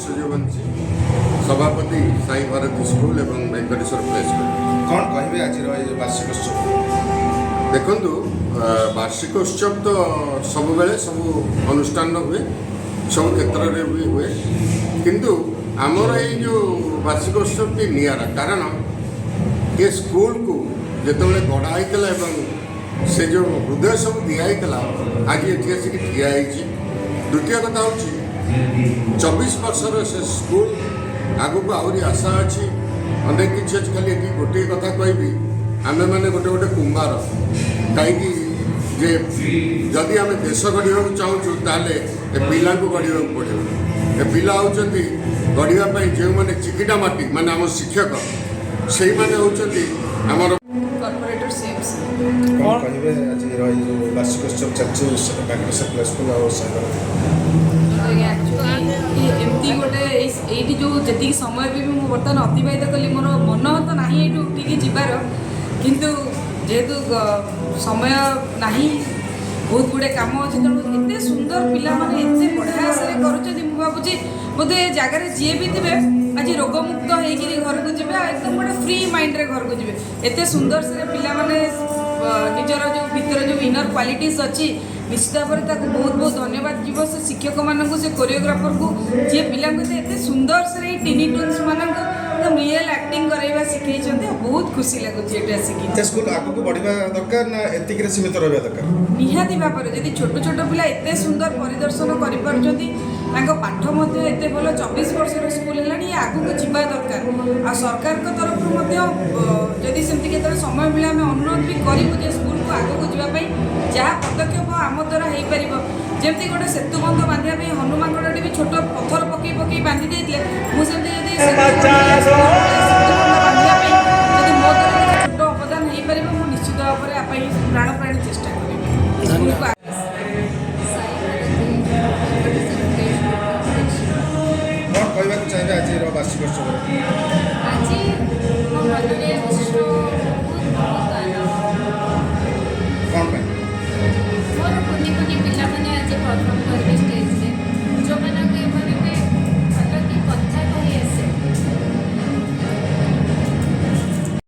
सूर्यवंशी सभापति साई भारती स्कूल एवं Venkateshwara play school. कौन कहे आज वार्षिकोत्सव देखु वार्षिकोत्सव तो सब बेले सब अनुष्ठान हुए सब क्षेत्र में भी हुए किंतु आमर ये जो वार्षिकोत्सव टी निरा कारण ये स्कूल को जिते गढ़ाई से जो हृदय सब दिखाई आज ये आसिक ठिया। द्वितीय कथा हूँ 24 वर्षर से स्कूल आगक आहरी आशा अच्छी अनेक किसी अच्छी खाली ये गोटे कथा कहि आम मैंने गोटे गोटे कुमार कहीं जे जदि आम देश गढ़ा चाहूँ ताल पिला गढ़ा पड़ो ए पिला होती गढ़ापी जो मैंने चिकिटा माटी माने आम शिक्षक से मैंने होती आमर कौन कहे आज वार्षिकोत्सव चलती वेंकटेश्वर प्ले स्कूल और एमती गोटे ये जो जी समय भी मुझे बर्तमान अतिबाहित कली मोर मन तो ना ये उठिकी जीवार किंतु जेहेतु समय ना बहुत गुड़े कम अच्छे तेणु एत सुंदर पिला माने एत बढ़िया आशा कर भावुँ बोधे जगार जी भी थे आज रोगमुक्त होकर घर को जी एकदम गोटे फ्री माइंड रे घर को जी एत सुंदर से पिला माने निजर जो भितर जो इनर क्वालिटीज अच्छी निश्चित भाव में बहुत बहुत धन्यवाद जीव से शिक्षक मानक से कोरियोग्राफर को जी पिला एत सुंदर से टिनी टून्स मानक एकदम रियल एक्टिंग करवा शिखई बहुत खुशी लगुच आसिक स्कूल आगे बढ़ा दरकार ना एतिक सीमित रहा दरकार निहाती भाव में जब छोट छोट पिला एत सुंदर परिदर्शन कर पाठ एत भल 24 वर्षर स्कूल है आगू जावा दरकार आ सरकार तरफ जदि सेमती के समय मिले आम अनुरोध भी करूँ स्कूल को आगू जावाई जहाँ पदक्षेप आम द्वारा हो पार जमी गोटे सेतुबंध बांधा हनुमानगढ़ भी छोट पथर पकई पकई बांधि देते मुझे जदि मो द्वारा छोट अवदान हो पार मुझे निश्चित भाव में प्राण प्राणी चेष्टा करी। कौन कहना चाहिए आज वार्षिकोत्सव आज मो मन